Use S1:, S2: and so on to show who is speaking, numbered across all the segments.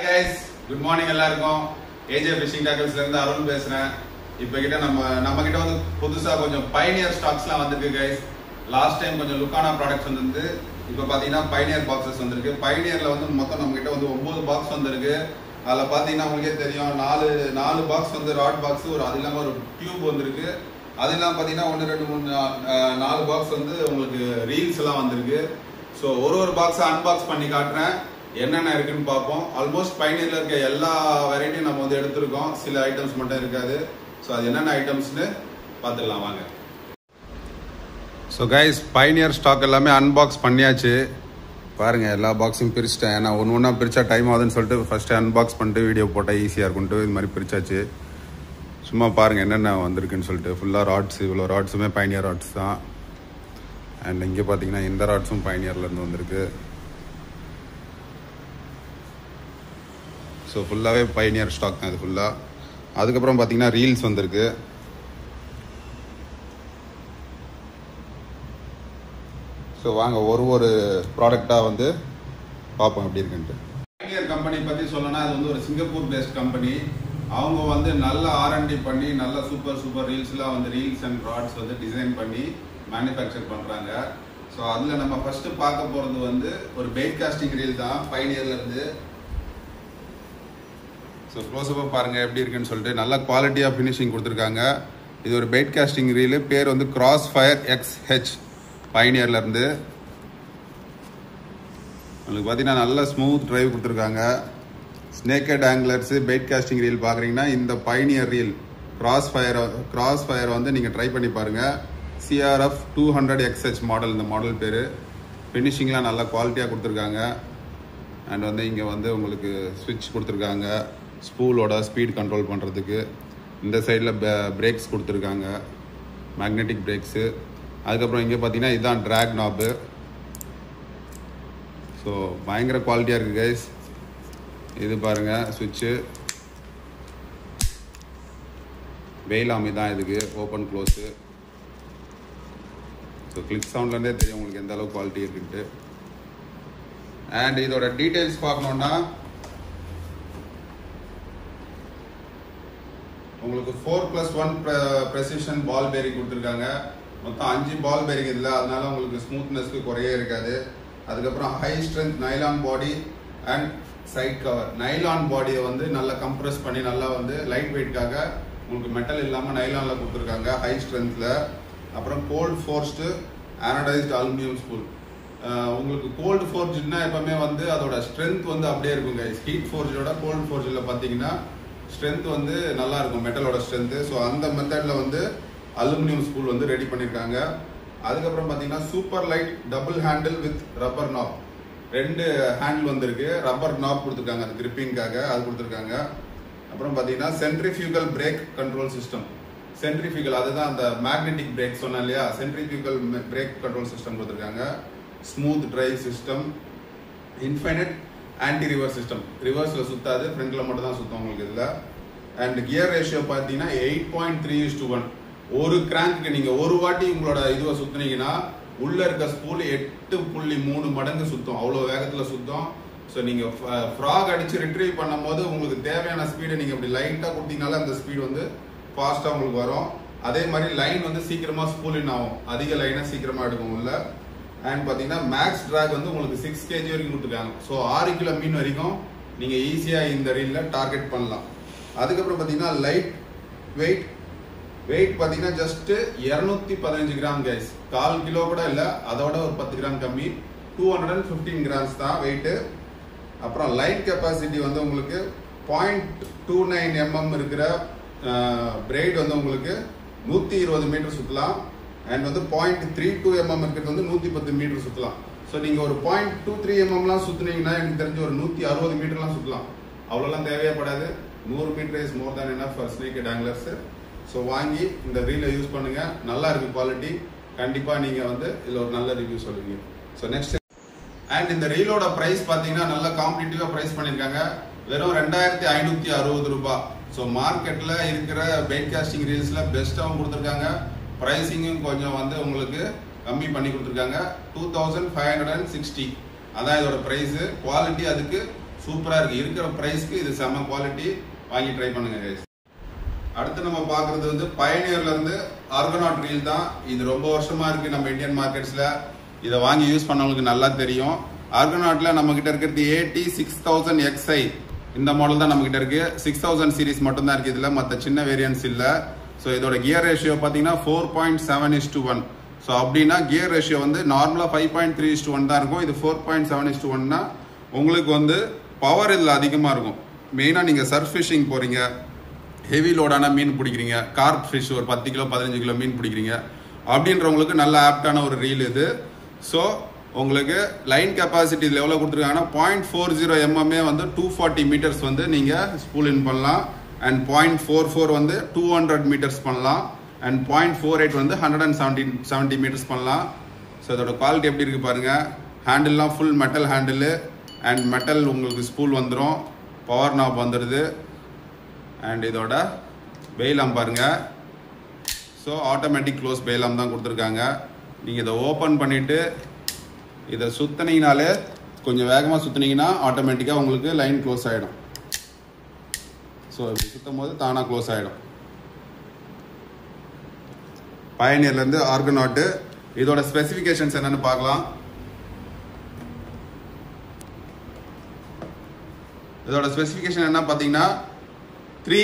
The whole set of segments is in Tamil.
S1: Hi guys, good morning எல்லாருக்கும். AJ Fishing Tackles ல இருந்து அருண் பேசுறேன். இப்போ கிட்ட நம்ம கிட்ட வந்து புதுசா கொஞ்சம் பைனியர் ஸ்டாக்ஸ்லாம் வந்திருக்கு guys. லாஸ்ட் டைம் கொஞ்சம் லுக்கானா ப்ராடக்ட்ஸ் வந்திருந்து. இப்போ பாத்தீங்கன்னா பைனியர் பாக்ஸஸ் வந்திருக்கு. பைனியர்ல வந்து மொத்தம் நம்ம கிட்ட வந்து 9 பாக்ஸ் வந்திருக்கு. அதுல பாத்தீங்கன்னா உங்களுக்கே தெரியும் 4 பாக்ஸ் வந்து ராட் பாக்ஸ், ஒரு அது இல்லாம ஒரு டியூப் வந்திருக்கு. அது இல்லாம பாத்தீங்கன்னா 1 2 3 4 பாக்ஸ் வந்து உங்களுக்கு ரீல்ஸ் எல்லாம் வந்திருக்கு. ஸோ ஒரு பாக்ஸை அன்பாக்ஸ் பண்ணி காட்டுறேன், என்னென்ன இருக்குன்னு பார்ப்போம். ஆல்மோஸ்ட் பைனியர்ல இருக்க எல்லா வெரைட்டியும் நம்ம வந்து எடுத்திருக்கோம், சில ஐட்டம்ஸ் மட்டும் இருக்காது. ஸோ அது என்னென்ன ஐட்டம்ஸ்னு பார்த்துடலாம் வாங்க. ஸோ கைஸ், பைனியர் ஸ்டாக் எல்லாமே அன்பாக்ஸ் பண்ணியாச்சு. பாருங்க, எல்லா பாக்ஸையும் பிரிச்சிட்டேன். ஏன்னா ஒன்று பிரிச்சா டைம் ஆகுதுன்னு சொல்லிட்டு ஃபர்ஸ்ட் அன்பாக்ஸ் பண்ணிட்டு வீடியோ போட்டால் ஈஸியாக இருக்கும்ட்டு இது மாதிரி பிரிச்சாச்சு. சும்மா பாருங்க என்னென்ன வந்திருக்குன்னு சொல்லிட்டு. ஃபுல்லாக ராட்ஸ், இவ்வளோ ராட்ஸுமே பைனியர் ராட்ஸ் தான். அண்ட் இங்கே பார்த்தீங்கன்னா இந்த ராட்ஸும் பைனியர்லேருந்து வந்திருக்கு. ஸோ ஃபுல்லாகவே பைனியர் ஸ்டாக் தான் இது ஃபுல்லாக. அதுக்கப்புறம் பார்த்தீங்கன்னா ரீல்ஸ் வந்திருக்கு. ஸோ வாங்க ஒரு ப்ராடக்டாக வந்து பார்ப்போம் எப்படி இருக்குன்ட்டு. பைனியர் கம்பெனி பற்றி சொல்லணும்னா அது வந்து ஒரு சிங்கப்பூர் பேஸ்ட் கம்பெனி. அவங்க வந்து நல்ல R&D பண்ணி நல்ல சூப்பர் ரீல்ஸ்லாம் வந்து ரீல்ஸ் அண்ட் ராட்ஸ் வந்து டிசைன் பண்ணி மேனுஃபேக்சர் பண்ணுறாங்க. ஸோ அதில் நம்ம ஃபர்ஸ்ட் பார்க்க போகிறது வந்து ஒரு பெயிட் காஸ்டிங் ரீல் தான் பைனியர்லேருந்து. ஸோ க்ளோஸ்அப்பாக பாருங்கள் எப்படி இருக்குன்னு சொல்லிட்டு. நல்ல குவாலிட்டியாக ஃபினிஷிங் கொடுத்துருக்காங்க. இது ஒரு பெயிட் காஸ்டிங் ரீலு, பேர் வந்து கிராஸ் ஃபயர் XH பைனியர்லேருந்து. உங்களுக்கு பார்த்தீங்கன்னா நல்ல ஸ்மூத் டிரைவ் கொடுத்துருக்காங்க. ஸ்னேக்கட் ஆங்கிலர்ஸு பெயிட் காஸ்டிங் ரீல் பார்க்குறீங்கன்னா இந்த பைனியர் ரீல் கிராஸ் ஃபயர் வந்து நீங்கள் ட்ரை பண்ணி பாருங்கள். CRF 200 XH மாடல், இந்த மாடல் பேர். ஃபினிஷிங்லாம் நல்ல குவாலிட்டியாக கொடுத்துருக்காங்க. அண்ட் வந்து இங்கே வந்து உங்களுக்கு ஸ்விட்ச் கொடுத்துருக்காங்க ஸ்பூலோட ஸ்பீட் கண்ட்ரோல் பண்ணுறதுக்கு. இந்த சைடில் பிரேக்ஸ் கொடுத்துருக்காங்க, மேக்னெட்டிக் பிரேக்ஸு. அதுக்கப்புறம் இங்கே பார்த்தீங்கன்னா இதுதான் ட்ராக் நாப்பு. ஸோ பயங்கர குவாலிட்டியாக இருக்குது கைஸ். இது பாருங்கள் ஸ்விட்சு, வெயிலாமி தான் இதுக்கு, ஓப்பன் க்ளோஸு. ஸோ கிளிக் சவுண்ட்லேருந்தே தெரியும் உங்களுக்கு எந்த அளவுக்கு குவாலிட்டி இருக்குன்ட்டு. அண்ட் இதோட டீட்டெயில்ஸ் பார்க்கணுன்னா உங்களுக்கு 4+1 ப்ரெசிஷன் பால் பேரிங் கொடுத்துருக்காங்க. மொத்தம் 5 பால் பேரிங் இதில், அதனால உங்களுக்கு ஸ்மூத்னஸ்க்கு குறையே இருக்காது. அதுக்கப்புறம் high strength nylon body and side cover. Nylon பாடியை வந்து நல்லா கம்ப்ரெஸ் பண்ணி நல்லா வந்து லைட் வெயிட்காக உங்களுக்கு மெட்டல் இல்லாமல் நைலானில் கொடுத்துருக்காங்க ஹை ஸ்ட்ரென்த்தில். அப்புறம் கோல்டு ஃபோர்ஸ்டு ஆனடைஸ்டு அலுமினியம் ஸ்பூல். உங்களுக்கு கோல்டு ஃபோர்ஜ்னா எப்பவுமே வந்து அதோட ஸ்ட்ரென்த் வந்து அப்படியே இருக்கும் கைஸ். ஹீட் ஃபோர்ஜோட கோல்டு ஃபோர்ஜில் பார்த்தீங்கன்னா ஸ்ட்ரென்த் வந்து நல்லா இருக்கும், மெட்டலோட ஸ்ட்ரென்த்து. ஸோ அந்த மெத்தடில் வந்து அலுமினியம் ஸ்பூல் வந்து ரெடி பண்ணியிருக்காங்க. அதுக்கப்புறம் பார்த்தீங்கன்னா super light double handle with rubber knob. 2 handle வந்திருக்கு, ரப்பர் நாப் கொடுத்துருக்காங்க அது கிரிப்பிங்காக, அது கொடுத்துருக்காங்க. அப்புறம் பார்த்தீங்கன்னா centrifugal brake control system. Centrifugal அதுதான் அந்த மேக்னெட்டிக் பிரேக் சொன்னேன் இல்லையா, சென்ட்ரிஃபியூகல் பிரேக் கண்ட்ரோல் சிஸ்டம் கொடுத்துருக்காங்க. Smooth drive system, infinite anti reverse system. ரிவர்ஸில் சுத்தாது, ஃப்ரண்ட்ல மட்டும் தான் சுத்தம் உங்களுக்கு இதில். அண்ட் கியர் ரேஷியோ பார்த்தீங்கன்னா 8.3:1. ஒரு கிராங்க்கு நீங்கள் ஒரு வாட்டி உங்களோட இதுவை சுற்றுனீங்கன்னா உள்ள இருக்க ஸ்பூல் 8.3 மடங்கு சுத்தம், அவ்வளோ வேகத்தில் சுத்தம். ஸோ நீங்கள் ஃப்ராக் அடித்து ரிட்ரீவ் பண்ணும் போது உங்களுக்கு தேவையான ஸ்பீடை நீங்கள் அப்படி லைட்டாக கொடுத்தீங்கனால அந்த ஸ்பீடு வந்து ஃபாஸ்ட்டாக உங்களுக்கு வரும். அதே மாதிரி லைன் வந்து சீக்கிரமாக ஸ்பூல் இன் ஆகும், அதிக லைனை சீக்கிரமாக எடுக்கும் உள்ள. அண்ட் பார்த்தீங்கன்னா மேக்ஸ் ட்ராக் வந்து உங்களுக்கு 6 kg வரைக்கும் கொடுத்துருக்காங்க. ஸோ 6 கிலோ மீன் வரைக்கும் நீங்கள் ஈஸியாக இந்த ரீலில் டார்கெட் பண்ணலாம். அதுக்கப்புறம் பார்த்தீங்கன்னா லைட் வெயிட் பார்த்தீங்கன்னா ஜஸ்ட் 215 கிராம் கைஸ். 1/4 கிலோ கூட இல்லை, அதோட ஒரு 10 கிராம் கம்மி, 215 கிராம்ஸ் தான் வெயிட்டு. அப்புறம் லைட் கெப்பாசிட்டி வந்து உங்களுக்கு 0.29 mm இருக்கிற பிரைட் வந்து உங்களுக்கு 120 மீட்டர் சுற்றலாம். அண்ட் வந்து 0.32 mm இருக்கிறது வந்து 110 மீட்டர் சுற்றலாம். ஸோ நீங்கள் ஒரு 0.23 mmலாம் சுற்றுனீங்கன்னா எனக்கு தெரிஞ்சு ஒரு 160 மீட்டர்லாம் சுற்றலாம். அவ்வளோலாம் தேவைப்படாது. 100 metre is more than enough for snakehead anglers. So வாங்கி இந்த ரீலை யூஸ் பண்ணுங்க, நல்லா இருக்கு குவாலிட்டி. கண்டிப்பாக நீங்கள் வந்து இதில் ஒரு நல்ல ரிவ்யூ சொல்லுவீங்க. ஸோ நெக்ஸ்ட், அண்ட் இந்த ரீலோட ப்ரைஸ் பார்த்தீங்கன்னா நல்லா காம்படிட்டிவாக ப்ரைஸ் பண்ணியிருக்காங்க. வெறும் 2560 ரூபாய். ஸோ மார்க்கெட்டில் இருக்கிற பெயிட் காஸ்டிங் ரீல்ஸில் பெஸ்ட்டாகவும் கொடுத்துருக்காங்க, ப்ரைஸிங்கும் கொஞ்சம் வந்து உங்களுக்கு கம்மி பண்ணி கொடுத்துருக்காங்க. 2560 அதான் இதோட ப்ரைஸு. குவாலிட்டி அதுக்கு சூப்பரா இருக்கு. இருக்கிற பிரைஸ்க்கு இது செம குவாலிட்டி. வாங்கி ட்ரை பண்ணுங்க கைஸ். அடுத்து நம்ம பாக்குறது வந்து பயனியர்ல இருந்து ஆர்கனாட் ரீல் தான். இது ரொம்ப வருஷமா இருக்கு நம்ம இந்தியன் மார்க்கெட்ஸ்ல. இதை வாங்கி யூஸ் பண்ணவங்களுக்கு நல்லா தெரியும். ஆர்கனாட்ல நம்ம கிட்ட இருக்கிறது AT6000XI இந்த மாடல் தான் நம்ம கிட்ட இருக்கு. 6000 சீரிஸ் மட்டும் தான் இருக்கு இதுல, மற்ற சின்ன வேரியன்ஸ் இல்ல. ஸோ இதோட கியர் ரேஷியோ பாத்தீங்கன்னா 4.7:1. ஸோ அப்படின்னா கியர் ரேஷியோ வந்து நார்மலா 5.3:1 தான் இருக்கும். இது 4.7:1னா உங்களுக்கு வந்து பவர் இதுல அதிகமா இருக்கும். மெயினா நீங்க சர்ஃப் ஃபிஷிங் போறீங்க, ஹெவி லோடான மீன் பிடிக்கிறீங்க, கார்ப் ஃபிஷ் ஒரு 10 கிலோ 15 கிலோ மீன் பிடிக்கிறீங்க அப்படின்றவங்களுக்கு நல்ல ஆப்டான ஒரு ரீல் இது. ஸோ உங்களுக்கு லைன் கெப்பாசிட்டி இதில் எவ்வளோ கொடுத்துருக்காங்கன்னா 0.40 mm வந்து 240 மீட்டர்ஸ் வந்து நீங்கள் ஸ்பூல் இன் பண்ணலாம். அண்ட் 0.44 வந்து 200 மீட்டர்ஸ் பண்ணலாம். அண்ட் 0.48 வந்து 170 மீட்டர்ஸ் பண்ணலாம். ஸோ இதோட குவாலிட்டி எப்படி இருக்கு பாருங்க. ஹேண்டில்லாம் full metal handle and metal உங்களுக்கு ஸ்பூல் வந்துடும். பவர் நாப் வந்துடுது. அண்ட் இதோட பெயிலாம் பாருங்க. ஸோ ஆட்டோமேட்டிக் க்ளோஸ் பெயிலாம் தான் கொடுத்துருக்காங்க. நீங்கள் இதை ஓப்பன் பண்ணிட்டு இதை சுத்தினீங்கனாலே, கொஞ்சம் வேகமாக சுத்தினீங்கன்னா ஆட்டோமேட்டிக்காக உங்களுக்கு லைன் க்ளோஸ் ஆகிடும். ஸோ இப்படி சுத்தும் போது தானாக க்ளோஸ் ஆகிடும். பயனியர்லேருந்து ஆர்கனாட்டு. இதோட ஸ்பெசிஃபிகேஷன்ஸ் என்னன்னு பார்க்கலாம். இதோட ஸ்பெசிஃபிகேஷன் என்ன பார்த்தீங்கன்னா 3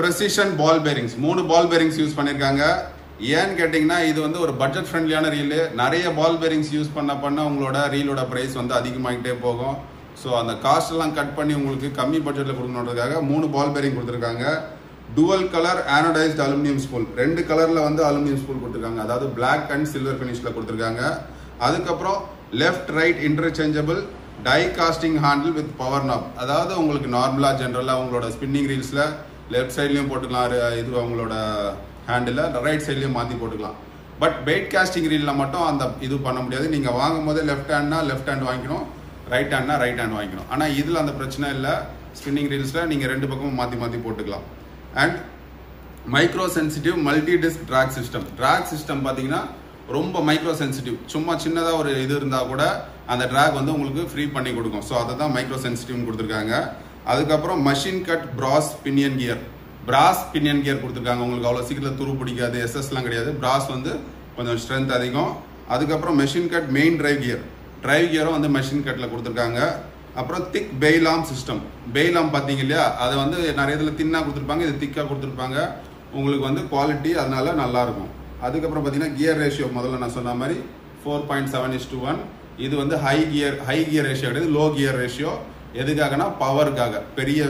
S1: ப்ரெசிஷன் பால் பேரிங்ஸ், 3 பால் பேரிங்ஸ் யூஸ் பண்ணியிருக்காங்க. ஏன்னு கேட்டிங்கன்னா இது வந்து ஒரு பட்ஜெட் ஃப்ரெண்ட்லியான ரீலு. நிறைய பால் பேரிங்ஸ் யூஸ் பண்ண உங்களோட ரீலோட ப்ரைஸ் வந்து அதிகமாகிட்டே போகும். ஸோ அந்த காஸ்ட் எல்லாம் கட் பண்ணி உங்களுக்கு கம்மி பட்ஜெட்டில் கொடுக்கணுன்றதுக்காக 3 பால் பேரிங் கொடுத்துருக்காங்க. டுவல் கலர் ஆனோடைஸ்ட் அலுமினியம் ஸ்பூல், 2 கலரில் வந்து அலுமினியம் ஸ்பூல் கொடுத்துருக்காங்க. அதாவது பிளாக் அண்ட் சில்வர் ஃபினிஷில் கொடுத்துருக்காங்க. அதுக்கப்புறம் left right interchangeable die casting handle with power knob. அதாவது உங்களுக்கு நார்மலாக ஜென்ரலாக உங்களோட ஸ்பின்னிங் ரீல்ஸில் லெஃப்ட் சைட்லையும் போட்டுக்கலாம் இது அவங்களோட ஹேண்டில், ரைட் சைட்லையும் மாற்றி போட்டுக்கலாம். பட் பெயிட் காஸ்டிங் ரீலில் மட்டும் அந்த இது பண்ண முடியாது. நீங்கள் வாங்கும் போது லெஃப்ட் ஹேண்ட்னா லெஃப்ட் ஹேண்ட் வாங்கிக்கணும், ரைட் ஹேண்ட்னா ரைட் ஹேண்ட் வாங்கிக்கணும். ஆனால் இதில் அந்த பிரச்சனை இல்லை. ஸ்பின்னிங் ரீல்ஸில் நீங்கள் 2 பக்கமும் மாற்றி போட்டுக்கலாம். And micro sensitive multi disc drag system. Drag system பார்த்தீங்கன்னா ரொம்ப மைக்ரோ சென்சிட்டிவ். சும்மா சின்னதாக ஒரு இது இருந்தால் கூட அந்த ட்ராக் வந்து உங்களுக்கு ஃப்ரீ பண்ணி கொடுக்கும். ஸோ அதை தான் மைக்ரோ சென்சிட்டிவ்னு கொடுத்துருக்காங்க. அதுக்கப்புறம் மஷின் கட் பிராஸ் பினியன் கியர், பிராஸ் பினியன் கியர் கொடுத்துருக்காங்க. உங்களுக்கு அவ்வளோ சீக்கிரத்தில் துரு பிடிக்காது, எஸ்எஸ்லாம் கிடையாது. பிராஸ் வந்து கொஞ்சம் ஸ்ட்ரென்த் அதிகம். அதுக்கப்புறம் மெஷின் கட் மெயின் டிரைவ் கியரும் வந்து மெஷின் கட்டில் கொடுத்துருக்காங்க. அப்புறம் திக் பெயிலாம் சிஸ்டம். பெயிலாம் பார்த்தீங்க இல்லையா, அதை வந்து நிறைய இதில் தின்னாக கொடுத்துருப்பாங்க, இது திக்காக கொடுத்துருப்பாங்க. உங்களுக்கு வந்து குவாலிட்டி அதனால நல்லாயிருக்கும். அதுக்கப்புறம் பார்த்தீங்கன்னா கியர் ரேஷியோ முதல்ல நான் சொன்ன மாதிரி 4.7:1. இது வந்து ஹை கியர் ரேஷியோ கிடையாது, லோ கியர் ரேஷியோ. எதுக்காகனா பவருக்காக. பெரிய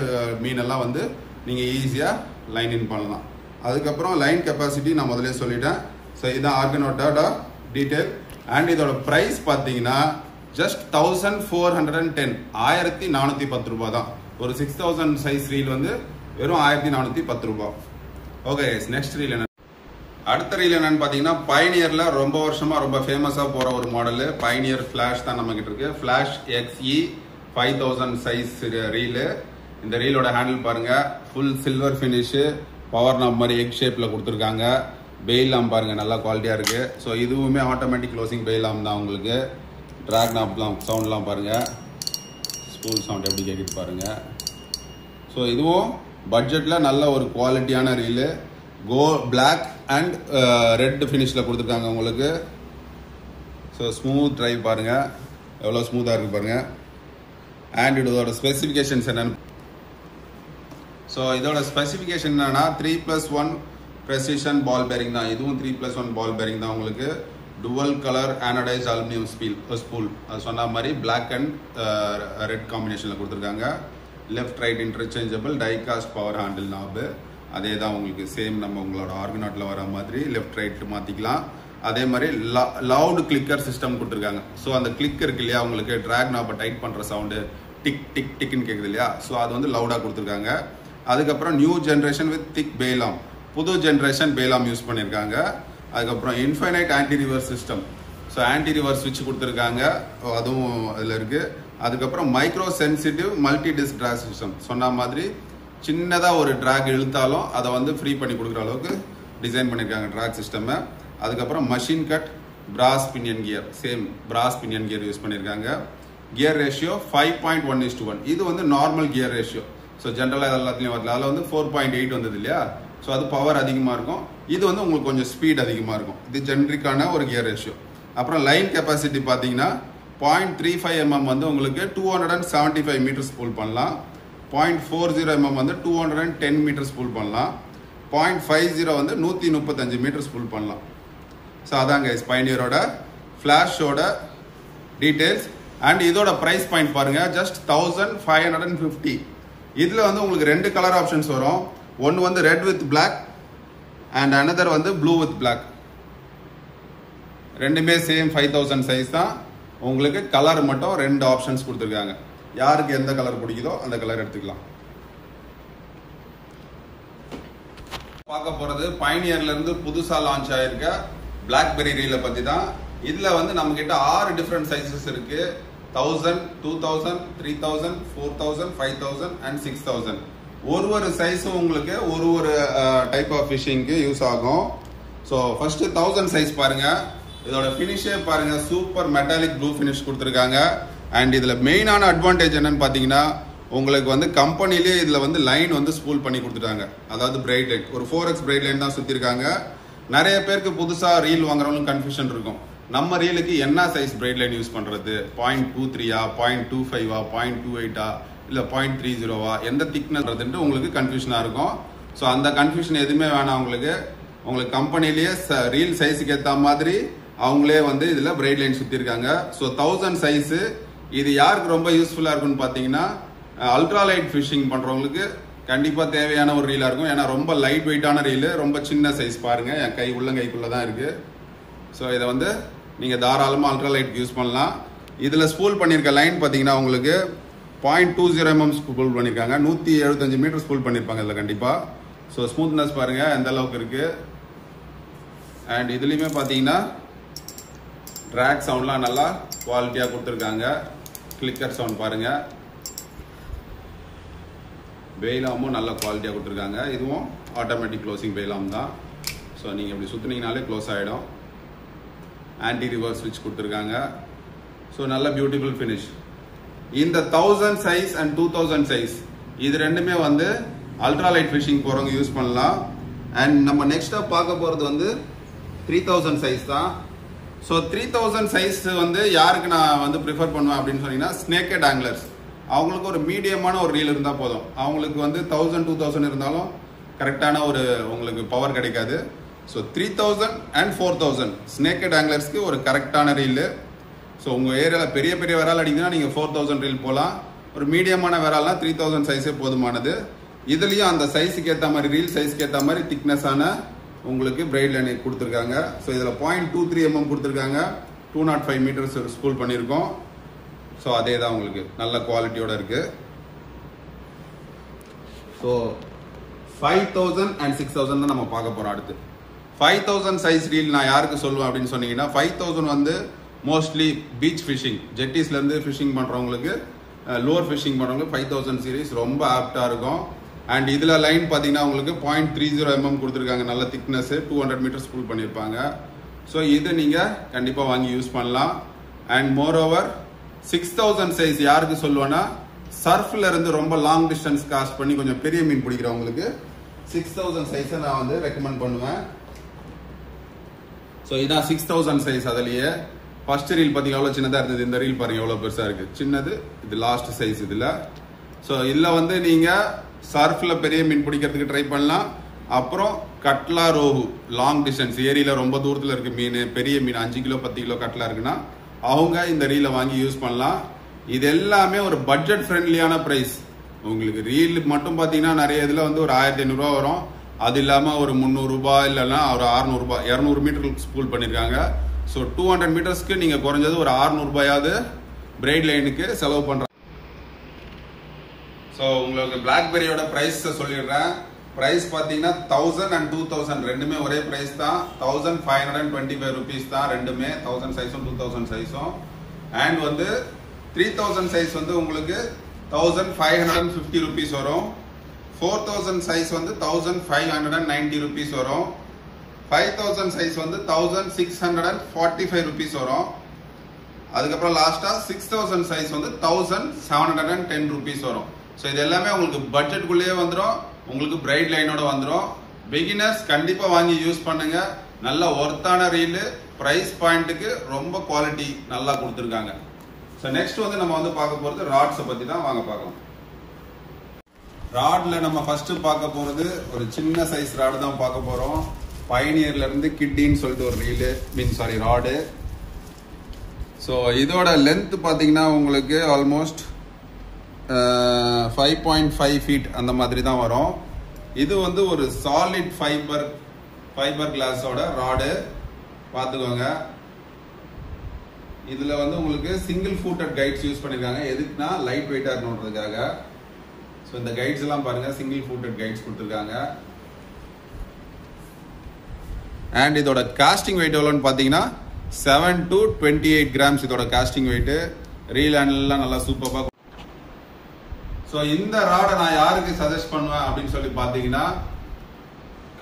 S1: மீனெல்லாம் வந்து நீங்கள் ஈஸியாக லைன் இன் பண்ணலாம். அதுக்கப்புறம் லைன் கெப்பாசிட்டி நான் முதலே சொல்லிட்டேன். ஸோ இதுதான் ஆர்கனாட்டோட டீட்டெயில். அண்ட் இதோட ப்ரைஸ் பார்த்தீங்கன்னா ஜஸ்ட் 1410, 1410 ரூபாய் தான். ஒரு 6000 சைஸ் ரீல் வந்து வெறும் 1410 ரூபாய். ஓகே, நெக்ஸ்ட் ரீல் என்ன? அடுத்த ரீல் என்னன்னு பார்த்தீங்கன்னா பயனியர்ல ரொம்ப வருஷமா ரொம்ப ஃபேமஸாக போகிற ஒரு மாடலு பயனியர் ஃபிளாஷ் தான் நம்ம கிட்ட இருக்கு. Flash XE 5000 size reel. இந்த ரீலோட ஹேண்டில் பாருங்க, full silver finish, power knob மாதிரி எக் ஷேப்ல கொடுத்துருக்காங்க. பெயிலாம் பாருங்க நல்லா குவாலிட்டியா இருக்கு. ஸோ இதுவுமே ஆட்டோமேட்டிக் க்ளோசிங் பெயிலாம் தான் உங்களுக்கு. ட்ராக் நாப்லாம் சவுண்ட்லாம் பாருங்க, ஸ்பூல் சவுண்ட் எப்படி கேட்குது பாருங்க. ஸோ இதுவும் பட்ஜெட்ல நல்ல ஒரு குவாலிட்டியான ரீலு. பிளாக் அண்ட் ரெட் ஃபினிஷில் கொடுத்துருக்காங்க உங்களுக்கு. ஸோ ஸ்மூத் ட்ரைவ் பாருங்க, எவ்வளோ ஸ்மூத்தாக இருக்கு பாருங்க. அண்ட் இதோட ஸ்பெசிஃபிகேஷன்ஸ் என்னன்னு, ஸோ இதோட ஸ்பெசிஃபிகேஷன் என்னன்னா 3+1 ப்ரெசிஷன் பால் பேரிங் தான். இதுவும் 3+1 பால் பேரிங் தான் உங்களுக்கு. டுவல் கலர் ஆனடைஸ்ட் அலுமினியம் ஸ்பூல், அது சொன்ன மாதிரி பிளாக் அண்ட் ரெட் காம்பினேஷனில் கொடுத்துருக்காங்க. Left right interchangeable die-cast power handle knob. அதே தான் உங்களுக்கு சேம் நம்ம உங்களோட ஆர்கனாட்டில் வர மாதிரி லெஃப்ட் ரைட் மாற்றிக்கலாம். அதே மாதிரி லவுட் கிளிக்கர் சிஸ்டம் கொடுத்துருக்காங்க. ஸோ அந்த கிளிக் இருக்கு இல்லையா, உங்களுக்கு ட்ராக் நாப்பை டைட் பண்ணுற சவுண்டு டிக் டிக் டிக்னு கேட்குது இல்லையா, ஸோ அது வந்து லவுடாக கொடுத்துருக்காங்க. அதுக்கப்புறம் new generation with thick bail arm, புது ஜென்ரேஷன் பெயிலாம் யூஸ் பண்ணியிருக்காங்க. அதுக்கப்புறம் infinite anti reverse system, so anti reverse ஸ்விட்ச் கொடுத்துருக்காங்க, அதுவும் அதில் இருக்குது. அதுக்கப்புறம் micro sensitive multi disc drag system, சொன்ன மாதிரி சின்னதாக ஒரு ட்ராக் இழுத்தாலும் அதை வந்து ஃப்ரீ பண்ணி கொடுக்குற அளவுக்கு டிசைன் பண்ணியிருக்காங்க ட்ராக் சிஸ்டமை. அதுக்கப்புறம் மஷின் கட் பிராஸ் பினியன் கியர், சேம் பிராஸ் பினியன் கியர் யூஸ் பண்ணியிருக்காங்க. Gear ratio 5.1:1. இது வந்து நார்மல் கியர் ரேஷியோ. ஸோ ஜென்ரலாக எல்லாத்துலேயும் வரல. அதில் வந்து 4.8 வந்தது இல்லையா? ஸோ அது பவர் அதிகமாக இருக்கும். இது வந்து உங்களுக்கு கொஞ்சம் ஸ்பீட் அதிகமாக இருக்கும். இது ஜென்ரிக்கான ஒரு கியர் ரேஷியோ. அப்புறம் லைன் கெப்பாசிட்டி பார்த்தீங்கன்னா 0.35 mm வந்து உங்களுக்கு 275 மீட்டர்ஸ் ஸ்பூல் பண்ணலாம். 0.40 mm வந்து 210 மீட்டர்ஸ் ஸ்பூல் பண்ணலாம். 0.50 வந்து 135 மீட்டர்ஸ் ஸ்பூல் பண்ணலாம். ஸோ அதாங்க பைனியரோட ஃப்ளாஷோட டீட்டெயில்ஸ். அண்ட் இதோட ப்ரைஸ் பாயிண்ட் பாருங்க, ஜஸ்ட் 1550. இதில் வந்து உங்களுக்கு 2 கலர் ஆப்ஷன்ஸ் வரும். ஒன்று வந்து red with black and another வந்து ப்ளூ வித் பிளாக். ரெண்டுமே சேம் 5000 சைஸ் தான். உங்களுக்கு கலர் மட்டும் 2 ஆப்ஷன்ஸ் கொடுத்துருக்காங்க. யாருக்கு எந்த கலர் பிடிக்குதோ அந்த கலர் எடுத்துக்கலாம். பார்க்க போறது பைனியர்ல இருந்து புதுசா லான்ச் ஆயிருக்க பிளாக்பெரி ரீல பத்தி தான். இதுல வந்து நம்ம கிட்ட 6 டிஃபரெண்ட் சைசஸ் இருக்கு. 1000, 2000, 3000, 4000, 5000 and 6000. ஒரு சைஸும் உங்களுக்கு ஒரு டைப் ஆஃப் ஃபிஷிங்க்கு யூஸ் ஆகும். ஸோ ஃபர்ஸ்ட் 1000 சைஸ் பாருங்க. இதோட ஃபினிஷே பாருங்க, சூப்பர் மெட்டாலிக் ப்ளூ ஃபினிஷ் கொடுத்துருக்காங்க. அண்ட் இதுல மெயினான அட்வான்டேஜ் என்னன்னு பாத்தீங்கன்னா, உங்களுக்கு வந்து கம்பெனிலேயே இதுல வந்து லைன் வந்து ஸ்பூல் பண்ணி கொடுத்துட்டாங்க. அதாவது பிரைட் லைன், ஒரு 4x பிரைட் லைன் தான் சுத்திருக்காங்க. நிறைய பேருக்கு புதுசா ரீல் வாங்குறவங்களுக்கு கன்ஃபியூஷன் இருக்கும். நம்ம ரீலுக்கு என்ன சைஸ் பிரைட் லைன் யூஸ் பண்றது, 0.23 0.25 0.28 இல்ல 0.30 எந்த திக்னஸ் உங்களுக்கு கன்ஃபியூஷனா இருக்கும். ஸோ அந்த கன்ஃபியூஷன் எதுவுமே வேணாம். உங்களுக்கு கம்பெனிலேயே ரீல் சைஸுக்கு ஏற்ற மாதிரி அவங்களே வந்து இதுல பிரைட் லைன் சுத்தி இருக்காங்க. ஸோ 1000 சைஸ் இது யாருக்கு ரொம்ப யூஸ்ஃபுல்லா இருக்குன்னு பாத்தீங்கன்னா, அல்ட்ரா லைட் ஃபிஷிங் பண்றவங்களுக்கு கண்டிப்பா தேவையான ஒரு ரீலா இருக்கும். ஏன்னா ரொம்ப லைட் வெயிட்டான ரீல், ரொம்ப சின்ன சைஸ் பாருங்க, என் கை உள்ளங்கைக்குள்ள தான் இருக்கு. ஸோ இதை வந்து நீங்க தாராளமா அல்ட்ரா லைட் யூஸ் பண்ணலாம். இதுல ஸ்பூல் பண்ணிருக்க லைன் பாத்தீங்கன்னா உங்களுக்கு 0.20 mm ஸ்பூல் பண்ணிருக்காங்க. 175 மீட்டர் ஸ்பூல் பண்ணிருப்பாங்க இதுல கண்டிப்பா. ஸோ ஸ்மூத்னஸ் பாருங்க எந்த அளவுக்கு இருக்கு. அண்ட் இதுலயுமே பாத்தீங்கன்னா ட்ராக் சவுண்ட்லாம் நல்லா குவாலிட்டியா கொடுத்துருக்காங்க. கிளிக்கர் சவுண்ட் பாருங்க. பெய்லாமும் நல்ல குவாலிட்டியா கொடுத்துருக்காங்க. இதுவும் ஆட்டோமேட்டிக் க்ளோசிங் பெய்லாம் தான். ஸோ நீங்க இப்படி சுத்தினீங்கனாலே க்ளோஸ் ஆயிடும். ஆன்டி ரிவர்ஸ் ஸ்விட்ச் கொடுத்துருக்காங்க. ஸோ நல்ல பியூட்டிஃபுல் ஃபினிஷ். இந்த 1000 சைஸ் அண்ட் 2000 சைஸ் இது ரெண்டுமே வந்து அல்ட்ரா லைட் ஃபிஷிங் போறவங்க யூஸ் பண்ணலாம். அண்ட் நம்ம நெக்ஸ்டா பார்க்க போறது வந்து 3000 சைஸ் தான். ஸோ 3000 சைஸ் வந்து யாருக்கு நான் வந்து ப்ரிஃபர் பண்ணுவேன் அப்படின்னு சொன்னீங்கன்னா, ஸ்னேக்கட் ஆங்கிலர்ஸ். அவங்களுக்கு ஒரு மீடியமான ஒரு ரீல் இருந்தால் போதும். அவங்களுக்கு வந்து 1000 2000 இருந்தாலும் கரெக்டான ஒரு உங்களுக்கு பவர் கிடைக்காது. ஸோ 3000 அண்ட் 4000 ஸ்னேக்கட் ஆங்கிலர்ஸ்க்கு ஒரு கரெக்டான ரீல். ஸோ உங்கள் ஏரியாவில் பெரிய பெரிய விரால் அடிக்குதுன்னா நீங்கள் 4000 ரீல் போகலாம். ஒரு மீடியமான விரால்னா 3000 சைஸே போதுமானது. இதுலேயும் அந்த சைஸுக்கு ஏற்ற மாதிரி, ரீல் சைஸ்க்கு ஏற்ற மாதிரி திக்னஸான உங்களுக்கு பிரைட் லைன் கொடுத்துருக்காங்க. ஸோ இதில் 0.23 mm கொடுத்துருக்காங்க. 205 மீட்டர்ஸ் ஸ்பூல் பண்ணியிருக்கோம். ஸோ அதே தான் உங்களுக்கு நல்ல குவாலிட்டியோட இருக்கு. ஸோ 5000 அண்ட் 6000 தான் நம்ம பார்க்க போறோம். அடுத்து 5000 சைஸ் ரீல் நான் யாருக்கு சொல்லுவேன் அப்படின்னு சொன்னீங்கன்னா, 5000 வந்து மோஸ்ட்லி பீச் ஃபிஷிங், ஜெட்டிஸ்ல இருந்து ஃபிஷிங் பண்றவங்களுக்கு, லோவர் ஃபிஷிங் பண்றவங்களுக்கு 5000 சீரிஸ் ரொம்ப ஆப்டா இருக்கும். அண்ட் இதுல லைன் பாத்தீங்கன்னா உங்களுக்கு 0.30 mm கொடுத்துருக்காங்க. நல்ல திக்னஸ், 200 மீட்டர் ஸ்பூல் பண்ணிருப்பாங்க. ஸோ இது நீங்க கண்டிப்பா வாங்கி யூஸ் பண்ணலாம். அண்ட் மோர் ஓவர் 6000 சைஸ் யாருக்கு சொல்லுவேன்னா, சர்ஃப்ல இருந்து ரொம்ப லாங் டிஸ்டன்ஸ் காஸ்ட் பண்ணி கொஞ்சம் பெரிய மீன் பிடிக்கிறவங்களுக்கு 6000 சைஸை நான் வந்து ரெக்கமெண்ட் பண்ணுவேன். ஸோ இதான் 6000 சைஸ். அதுலயே ஃபர்ஸ்ட் ரீல் பாத்தீங்கன்னா எவ்வளவு சின்னதா இருந்தது, இந்த ரீல் பாருங்க எவ்வளவு பெருசா இருக்கு. சின்னது இது லாஸ்ட் சைஸ் இதுல. ஸோ இதுல வந்து நீங்க சர்ஃப்ல பெரிய மீன் பிடிக்கிறதுக்கு ட்ரை பண்ணலாம். அப்புறம் கட்லா, ரோஹு லாங் டிஸ்டன்ஸ் ஏரியில ரொம்ப தூரத்துல இருக்கு மீன், பெரிய மீன் 5 கிலோ 10 கிலோ கட்லா இருக்குன்னா அவங்க இந்த ரீலை வாங்கி யூஸ் பண்ணலாம். இது எல்லாமே ஒரு பட்ஜெட் ஃப்ரெண்ட்லியான பிரைஸ். உங்களுக்கு ரீல் மட்டும் பாத்தீங்கன்னா நிறைய இதுல வந்து ஒரு 1500 ரூபாய் வரும். அது இல்லாம ஒரு 300 ரூபாய் இல்லைன்னா ஒரு 600 ரூபாய், 200 மீட்டர் ஸ்பூல் பண்ணிருக்காங்க. ஸோ 200 மீட்டர்ஸ்க்கு நீங்க குறைஞ்சது ஒரு 600 ரூபாயாவது பிரைட் லைனுக்கு செலவு பண்றாங்க. ஸோ உங்களுக்கு பிளாக்பெரியோட பிரைஸ் சொல்லிடுறேன். பிரைஸ் பாத்தீங்கன்னா 1000 அண்ட் 2000 ரெண்டுமே ஒரே பிரைஸ் தான். 1525 rupees தான் ரெண்டுமே, 1000 சைஸும் 2000 சைஸும். அண்ட் வந்து 3000 சைஸ் வந்து உங்களுக்கு 1550 rupees வரும். 4000 சைஸ் வந்து 1590 rupees வரும். 5000 சைஸ் வந்து 1645 rupees வரும். அதுக்கப்புறம் லாஸ்டா 6000 சைஸ் வந்து 1710 rupees வரும். ஸோ இது எல்லாமே உங்களுக்கு பட்ஜெட்குள்ளேயே வந்துடும், உங்களுக்கு பிரைட் லைனோட வந்துடும். பிகினர்ஸ் கண்டிப்பா வாங்கி யூஸ் பண்ணுங்க. நல்ல ஒர்த்தான ரீல், பிரைஸ் பாயிண்ட்டுக்கு ரொம்ப குவாலிட்டி நல்லா கொடுத்துருக்காங்க. ஸோ நெக்ஸ்ட் வந்து நம்ம வந்து பார்க்க போறது ராட்ஸை பத்தி தான், வாங்க பார்க்கலாம். ராட்ல நம்ம ஃபர்ஸ்ட் பார்க்க போறது ஒரு சின்ன சைஸ் ராடு தான் பார்க்க போறோம். பைனியர்ல இருந்து கிட்டின்னு சொல்லிட்டு ஒரு ரீலு ராடு. ஸோ இதோட லென்த் பார்த்தீங்கன்னா உங்களுக்கு ஆல்மோஸ்ட் 5.5 feet அந்த மாதிரி தான் வரும். இது வந்து ஒரு சாலிட் ஃபைபர் கிளாஸோட ராடு பார்த்துக்கோங்க. இதுல வந்து உங்களுக்கு சிங்கிள் ஃபூட்டட் கைட்ஸ் யூஸ் பண்ணிருக்காங்க. எதுக்குன்னா லைட் வெயிட்டா இருக்கணுன்றதுக்காக. ஸோ இந்த கைட்ஸ் எல்லாம் பாருங்க, சிங்கிள் ஃபூட்டட் கைட்ஸ் கொடுத்துருக்காங்க. அண்ட் இதோட காஸ்டிங் வெயிட் எவ்வளோன்னு பார்த்தீங்கன்னா 7 to 28 grams இதோட காஸ்டிங் வெயிட். ரீல் ஹேண்டில்லாம் நல்லா சூப்பராக. ஸோ இந்த ராடை நான் யாருக்கு சஜஸ்ட் பண்ணுவேன் அப்படின்னு சொல்லி பார்த்தீங்கன்னா,